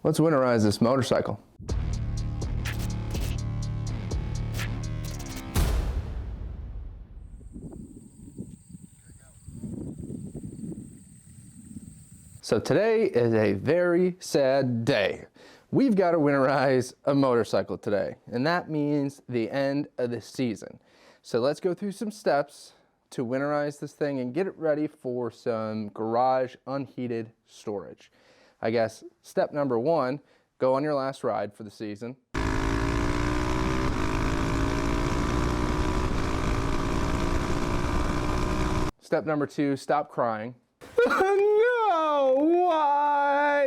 Let's winterize this motorcycle. So today is a very sad day. We've got to winterize a motorcycle today, and that means the end of the season. So let's go through some steps to winterize this thing and get it ready for some garage unheated storage. I guess step number one, go on your last ride for the season. Step number two, stop crying. No, why?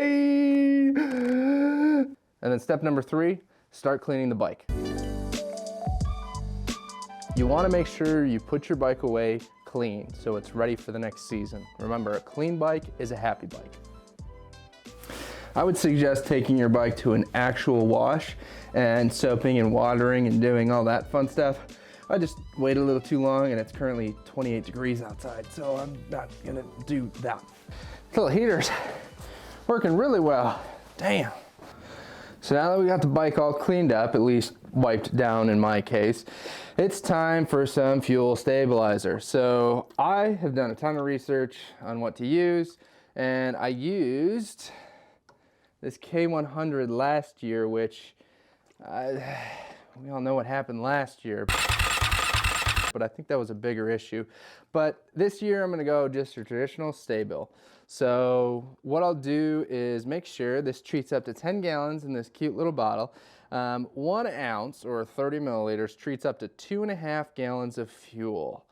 And then step number three, start cleaning the bike. You want to make sure you put your bike away clean so it's ready for the next season. Remember, a clean bike is a happy bike. I would suggest taking your bike to an actual wash and soaping and watering and doing all that fun stuff. I just waited a little too long and it's currently 28 degrees outside, so I'm not gonna do that. Little heater's working really well, damn. So now that we got the bike all cleaned up, at least wiped down in my case, it's time for some fuel stabilizer. So I have done a ton of research on what to use, and I used this K100 last year, which we all know what happened last year, but I think that was a bigger issue. But this year I'm gonna go just a traditional Stabil. So what I'll do is make sure this treats up to 10 gallons in this cute little bottle. 1 ounce or 30 milliliters treats up to 2.5 gallons of fuel.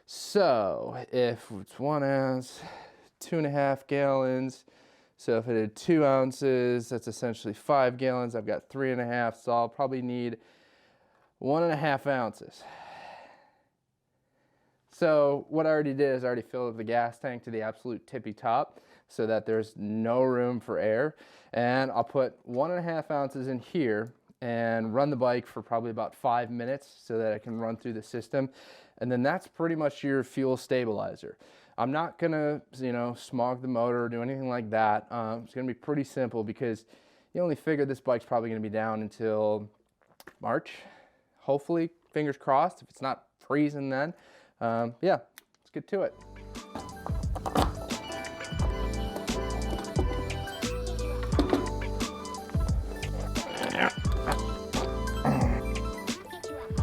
So if it's 1 ounce, 2.5 gallons, so if I did 2 ounces, that's essentially 5 gallons. I've got 3.5, so I'll probably need 1.5 ounces. So what I already did is I already filled up the gas tank to the absolute tippy top so that there's no room for air. And I'll put 1.5 ounces in here and run the bike for probably about 5 minutes so that I can run through the system. And then that's pretty much your fuel stabilizer. I'm not gonna, smog the motor or do anything like that. It's gonna be pretty simple because you only figure this bike's probably gonna be down until March. Hopefully, fingers crossed, if it's not freezing then. Yeah, let's get to it.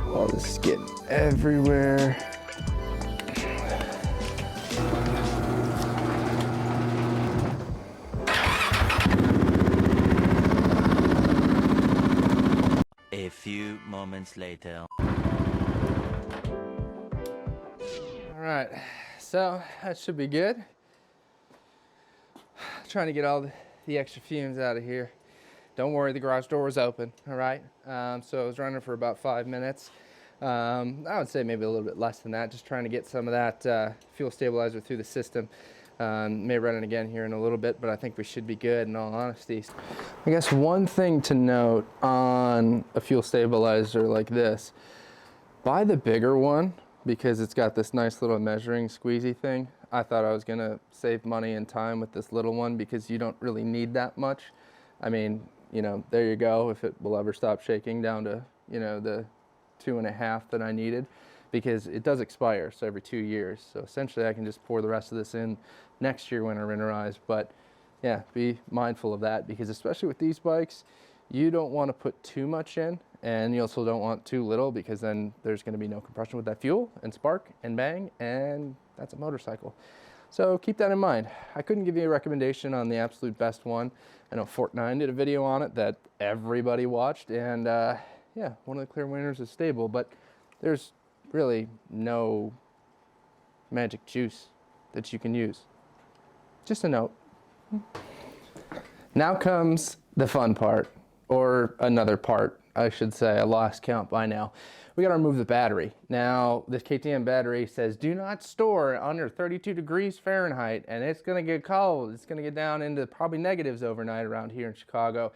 Oh, this is getting everywhere. A few moments later. All right, so that should be good. Trying to get all the extra fumes out of here. Don't worry, the garage door is open, all right? So I was running for about 5 minutes. I would say maybe a little bit less than that, just trying to get some of that fuel stabilizer through the system. May run it again here in a little bit, but I think we should be good in all honesty. I guess one thing to note on a fuel stabilizer like this, buy the bigger one because it's got this nice little measuring squeezy thing. I thought I was gonna save money and time with this little one because you don't really need that much. I mean, there you go, if it will ever stop shaking down to, the 2.5 that I needed, because it does expire, so every 2 years. So essentially I can just pour the rest of this in next year when I winterize. But yeah, be mindful of that, because especially with these bikes, you don't want to put too much in, and you also don't want too little, because then there's going to be no compression with that fuel and spark and bang, and that's a motorcycle. So keep that in mind. I couldn't give you a recommendation on the absolute best one. I know Fortnite did a video on it that everybody watched, and yeah, one of the clear winners is Stabil, but there's really no magic juice that you can use. Just a note. Now comes the fun part, or another part, I should say. I lost count by now. We gotta remove the battery. Now, this KTM battery says do not store under 32 degrees Fahrenheit, and it's gonna get cold. It's gonna get down into probably negatives overnight around here in Chicago.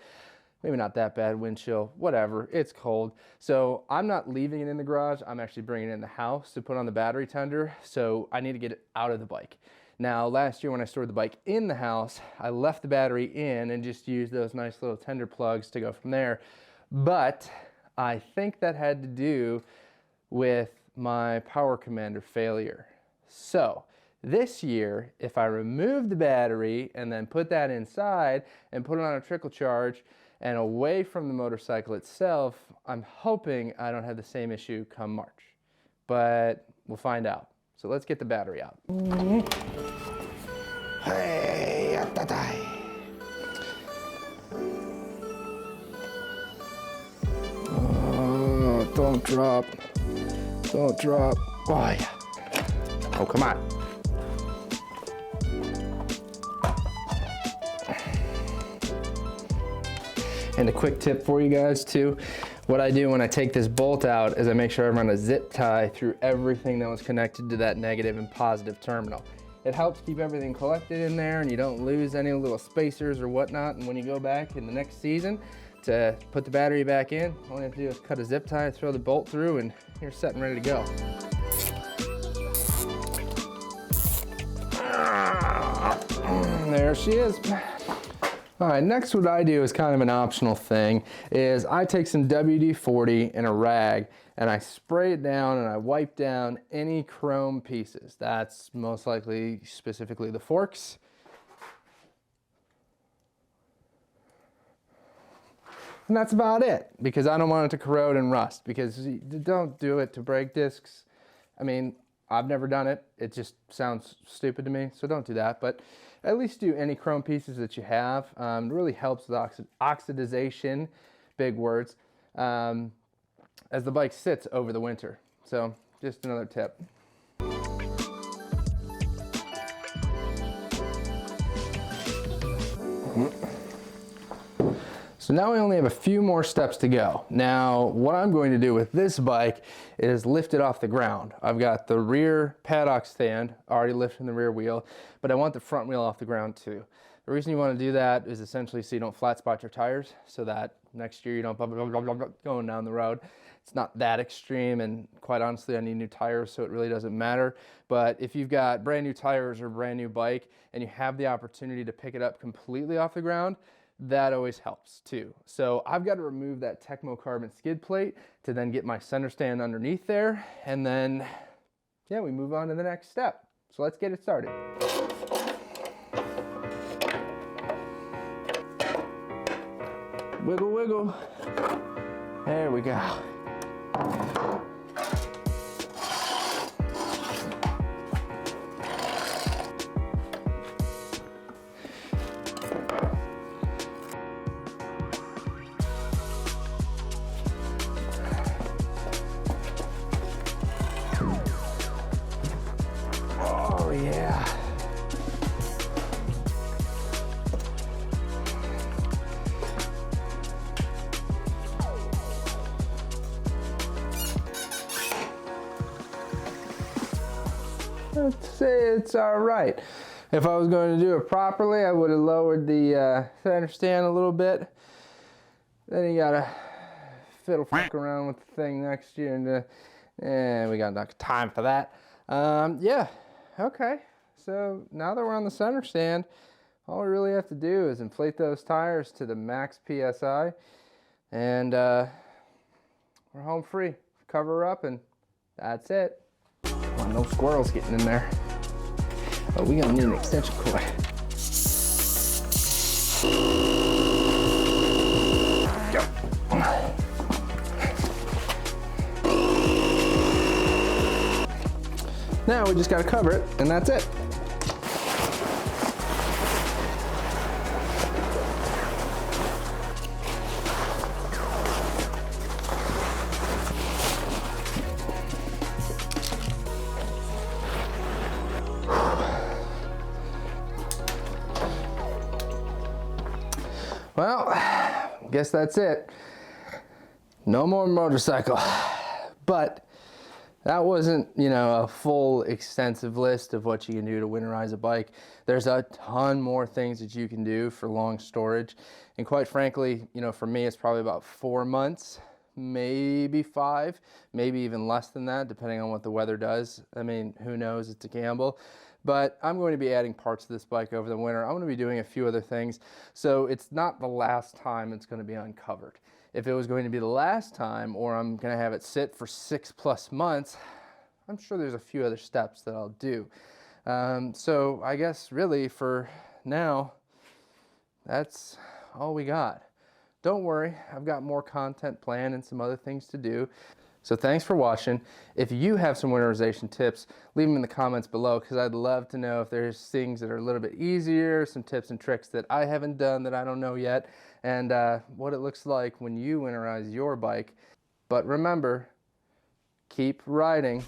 Maybe not that bad, wind chill, whatever, it's cold. So I'm not leaving it in the garage, I'm actually bringing it in the house to put on the battery tender, so I need to get it out of the bike. Now, last year when I stored the bike in the house, I left the battery in and just used those nice little tender plugs to go from there. But I think that had to do with my power commander failure. So this year, if I remove the battery and then put that inside and put it on a trickle charge and away from the motorcycle itself, I'm hoping I don't have the same issue come March. But we'll find out. So let's get the battery out. Hey, oh, don't drop. Don't drop. Oh, yeah. Oh, come on. And a quick tip for you guys too. What I do when I take this bolt out is I make sure I run a zip tie through everything that was connected to that negative and positive terminal. It helps keep everything collected in there and you don't lose any little spacers or whatnot. And when you go back in the next season to put the battery back in, all you have to do is cut a zip tie, throw the bolt through, and you're set and ready to go. There she is. All right, next what I do is kind of an optional thing, is I take some WD-40 and a rag and I spray it down and I wipe down any chrome pieces. That's most likely specifically the forks. And that's about it, because I don't want it to corrode and rust, because you don't do it to brake discs. I mean, I've never done it. It just sounds stupid to me, so don't do that. But at least do any chrome pieces that you have. It really helps with oxidization, big words, as the bike sits over the winter. So just another tip. So now we only have a few more steps to go. Now, what I'm going to do with this bike is lift it off the ground. I've got the rear paddock stand already lifting the rear wheel, but I want the front wheel off the ground too. The reason you want to do that is essentially so you don't flat spot your tires, so that next year you don't going down the road. It's not that extreme, and quite honestly, I need new tires, so it really doesn't matter. But if you've got brand new tires or a brand new bike and you have the opportunity to pick it up completely off the ground, that always helps too. So I've got to remove that Tekmo Carbon skid plate to then get my center stand underneath there, and then yeah, we move on to the next step. So let's get it started. Wiggle, wiggle. There we go. Oh yeah. Let's say it's all right. If I was going to do it properly, I would have lowered the center stand a little bit. Then you gotta fiddle fuck around with the thing next year, and we got enough time for that. Yeah, okay. So now that we're on the center stand, all we really have to do is inflate those tires to the max PSI, and we're home free. Cover her up, and that's it. Oh, no squirrels getting in there. Oh, we gonna need an extension cord. Go. Now we just gotta cover it, and that's it. Well, guess that's it. No more motorcycle. But that wasn't, you know, a full extensive list of what you can do to winterize a bike. There's a ton more things that you can do for long storage. And quite frankly, you know, for me, it's probably about 4 months, maybe 5, maybe even less than that, depending on what the weather does. I mean, who knows? It's a gamble. but I'm going to be adding parts to this bike over the winter. I'm going to be doing a few other things, so it's not the last time it's going to be uncovered. If it was going to be the last time, or I'm going to have it sit for 6+ months, I'm sure there's a few other steps that I'll do. So I guess really for now, that's all we got. Don't worry, I've got more content planned and some other things to do. So thanks for watching. If you have some winterization tips, leave them in the comments below, because I'd love to know if there's things that are a little bit easier, some tips and tricks that I haven't done that I don't know yet, and what it looks like when you winterize your bike. But remember, keep riding.